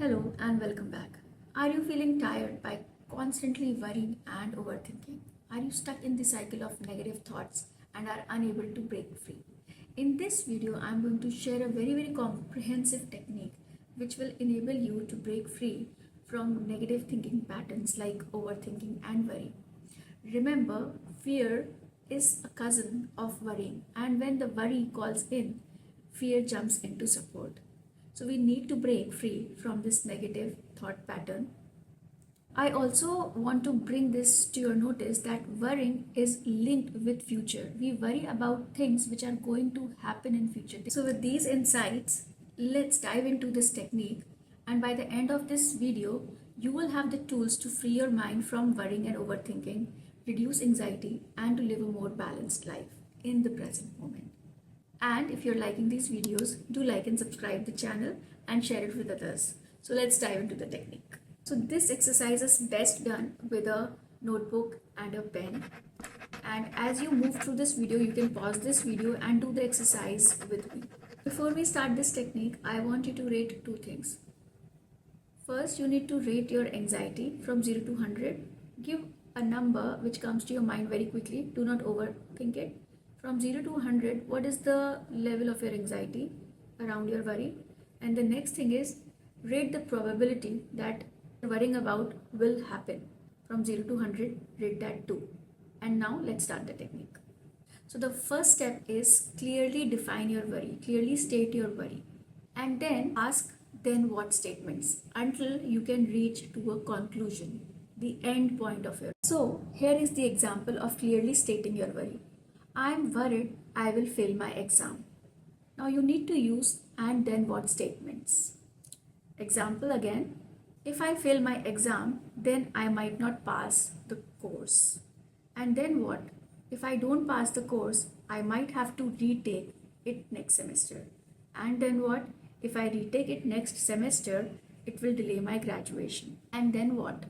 Hello and welcome back. Are you feeling tired by constantly worrying and overthinking? Are you stuck in the cycle of negative thoughts and are unable to break free? In this video, I'm going to share a very comprehensive technique which will enable you to break free from negative thinking patterns like overthinking and worry. Remember, fear is a cousin of worrying, and when the worry calls in, fear jumps into support. So, we need to break free from this negative thought pattern. I also want to bring this to your notice that worrying is linked with future. We worry about things which are going to happen in future. So with these insights, let's dive into this technique, and by the end of this video, you will have the tools to free your mind from worrying and overthinking, reduce anxiety, and to live a more balanced life in the present moment. And if you're liking these videos, do like and subscribe the channel and share it with others. So let's dive into the technique. So this exercise is best done with a notebook and a pen. And as you move through this video, you can pause this video and do the exercise with me. Before we start this technique, I want you to rate two things. First, you need to rate your anxiety from 0 to 100. Give a number which comes to your mind very quickly. Do not overthink it. From 0 to 100, what is the level of your anxiety around your worry? And the next thing is rate the probability that worrying about will happen. From 0 to 100, rate that too. And now let's start the technique. So the first step is clearly define your worry, clearly state your worry, and then ask then what statements until you can reach to a conclusion, the end point of your. So here is the example of clearly stating your worry. I am worried I will fail my exam. Now you need to use and then what statements. Example again, if I fail my exam, then I might not pass the course. And then what? If I don't pass the course, I might have to retake it next semester. And then what? If I retake it next semester, it will delay my graduation. And then what?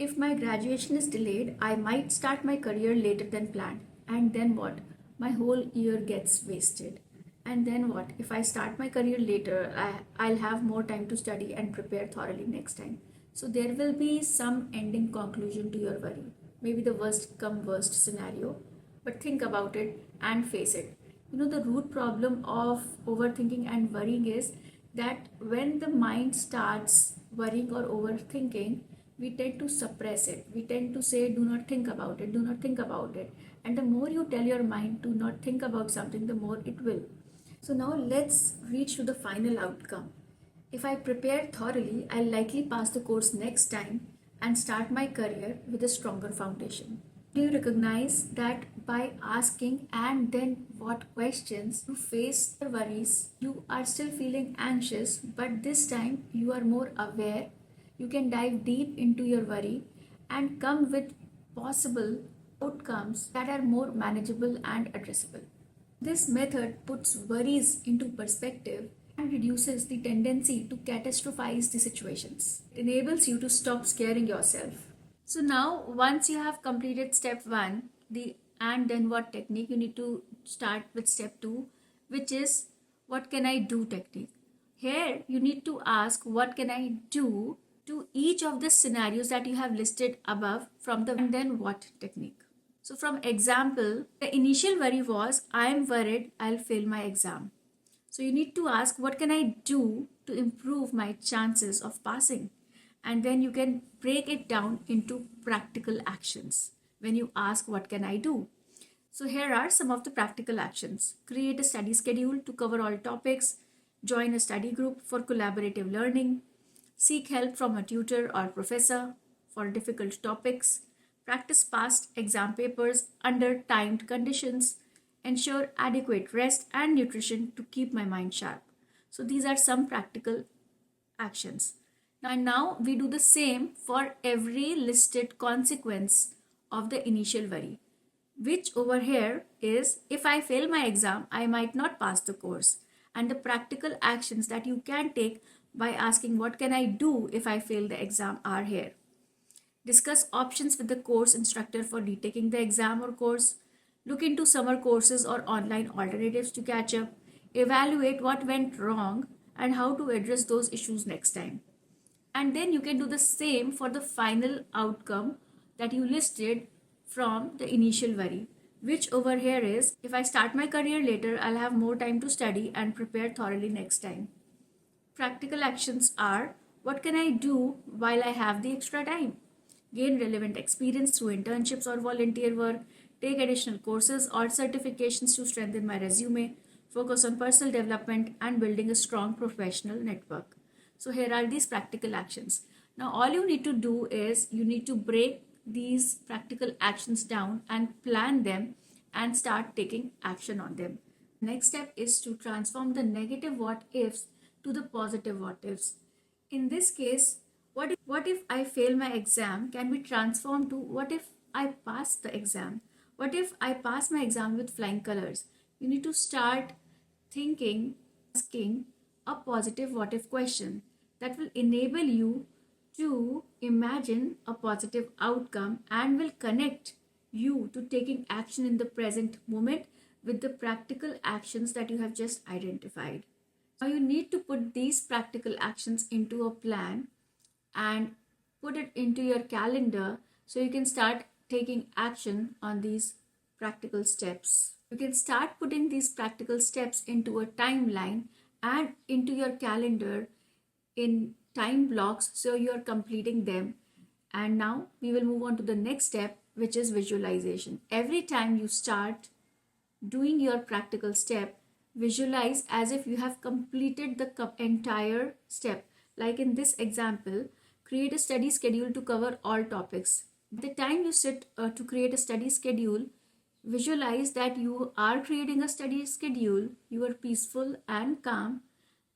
If my graduation is delayed, I might start my career later than planned. And then what? My whole year gets wasted. And then what? If I start my career later, I'll have more time to study and prepare thoroughly next time. So there will be some ending conclusion to your worry. Maybe the worst come worst scenario. But think about it and face it. The root problem of overthinking and worrying is that when the mind starts worrying or overthinking, we tend to suppress it. We tend to say, do not think about it, do not think about it. And the more you tell your mind to not think about something, the more it will. So now let's reach to the final outcome. If I prepare thoroughly, I'll likely pass the course next time and start my career with a stronger foundation. Do you recognize that by asking and then what questions to face your worries, you are still feeling anxious, but this time you are more aware. You can dive deep into your worry and come with possible outcomes that are more manageable and addressable. This method puts worries into perspective and reduces the tendency to catastrophize the situations. It enables you to stop scaring yourself. So now, once you have completed step 1, the and then what technique, you need to start with step 2, which is what can I do technique. Here, you need to ask what can I do to each of the scenarios that you have listed above from the and then what technique. So from example, the initial worry was, I am worried I'll fail my exam. So you need to ask, what can I do to improve my chances of passing? And then you can break it down into practical actions when you ask, what can I do? So here are some of the practical actions. Create a study schedule to cover all topics. Join a study group for collaborative learning. Seek help from a tutor or professor for difficult topics. Practice past exam papers under timed conditions. Ensure adequate rest and nutrition to keep my mind sharp. So these are some practical actions. Now we do the same for every listed consequence of the initial worry, which over here is, if I fail my exam, I might not pass the course. And the practical actions that you can take by asking what can I do if I fail the exam are here. Discuss options with the course instructor for retaking the exam or course. Look into summer courses or online alternatives to catch up. Evaluate what went wrong and how to address those issues next time. And then you can do the same for the final outcome that you listed from the initial worry, which over here is, if I start my career later, I'll have more time to study and prepare thoroughly next time. Practical actions are, what can I do while I have the extra time? Gain relevant experience through internships or volunteer work, take additional courses or certifications to strengthen my resume, focus on personal development and building a strong professional network. So, here are these practical actions. Now, all you need to do is you need to break these practical actions down and plan them and start taking action on them. Next step is to transform the negative what ifs to the positive what ifs. In this case, what if I fail my exam can be transformed to what if I pass the exam? What if I pass my exam with flying colors? You need to start thinking, asking a positive what if question that will enable you to imagine a positive outcome and will connect you to taking action in the present moment with the practical actions that you have just identified. Now you need to put these practical actions into a plan and put it into your calendar so you can start taking action on these practical steps. You can start putting these practical steps into a timeline and into your calendar in time blocks so you are completing them. And now we will move on to the next step, which is visualization. Every time you start doing your practical step, visualize as if you have completed the entire step. Like in this example, create a study schedule to cover all topics. By the time you sit to create a study schedule, visualize that you are creating a study schedule, you are peaceful and calm,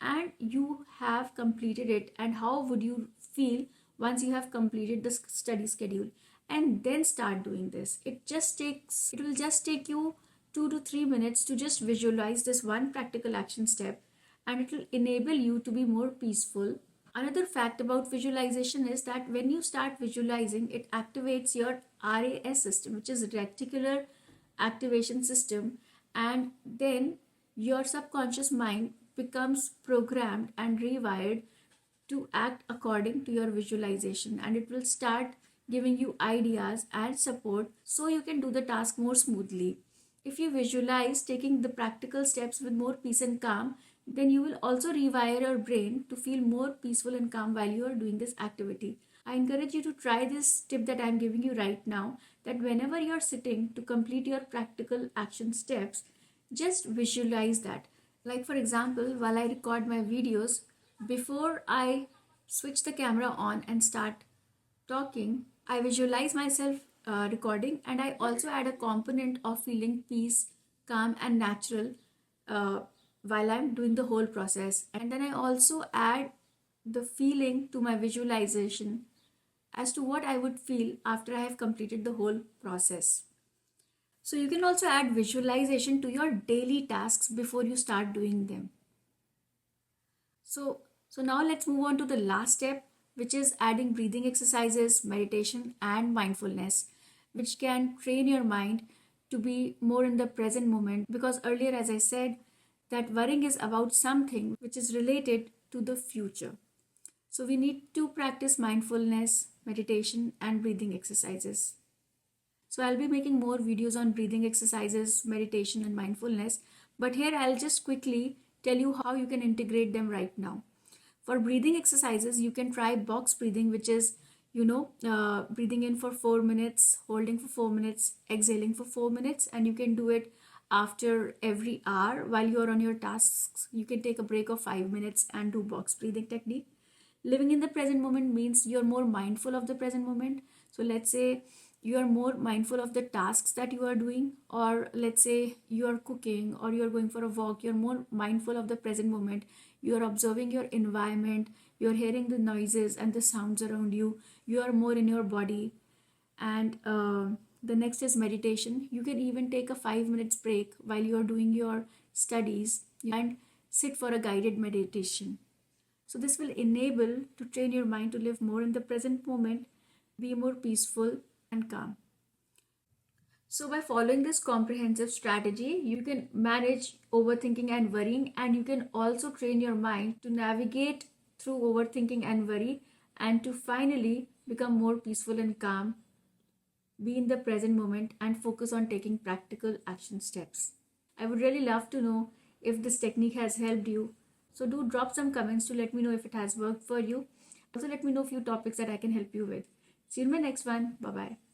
and you have completed it. And how would you feel once you have completed the study schedule? And then start doing this. It will just take you 2 to 3 minutes to just visualize this one practical action step, and it will enable you to be more peaceful. Another fact about visualization is that when you start visualizing, it activates your RAS system, which is reticular activation system, and then your subconscious mind becomes programmed and rewired to act according to your visualization, and it will start giving you ideas and support so you can do the task more smoothly. If you visualize taking the practical steps with more peace and calm, then you will also rewire your brain to feel more peaceful and calm while you are doing this activity. I encourage you to try this tip that I am giving you right now, that whenever you are sitting to complete your practical action steps, just visualize that. Like for example, while I record my videos, before I switch the camera on and start talking, I visualize myself recording, and I also add a component of feeling peace, calm, and natural uh, while I'm doing the whole process. And then I also add the feeling to my visualization as to what I would feel after I have completed the whole process. So you can also add visualization to your daily tasks before you start doing them. So now let's move on to the last step, which is adding breathing exercises, meditation, and mindfulness, which can train your mind to be more in the present moment. Because earlier, as I said, that worrying is about something which is related to the future. So we need to practice mindfulness, meditation, and breathing exercises. So I'll be making more videos on breathing exercises, meditation, and mindfulness. But here I'll just quickly tell you how you can integrate them right now. For breathing exercises, you can try box breathing, which is, breathing in for 4 minutes, holding for 4 minutes, exhaling for 4 minutes, and you can do it after every hour while you're on your tasks. You can take a break of 5 minutes and do box breathing technique. Living in the present moment means you're more mindful of the present moment. So let's say you are more mindful of the tasks that you are doing, or let's say you are cooking or you're going for a walk, you're more mindful of the present moment. You are observing your environment, you're hearing the noises and the sounds around you, you are more in your body. And the next is meditation. You can even take a 5 minutes break while you're doing your studies and sit for a guided meditation. So this will enable to train your mind to live more in the present moment, be more peaceful and calm. So by following this comprehensive strategy, you can manage overthinking and worrying, and you can also train your mind to navigate through overthinking and worry and to finally become more peaceful and calm, be in the present moment, and focus on taking practical action steps. I would really love to know if this technique has helped you. So do drop some comments to let me know if it has worked for you. Also, let me know a few topics that I can help you with. See you in my next one. Bye bye.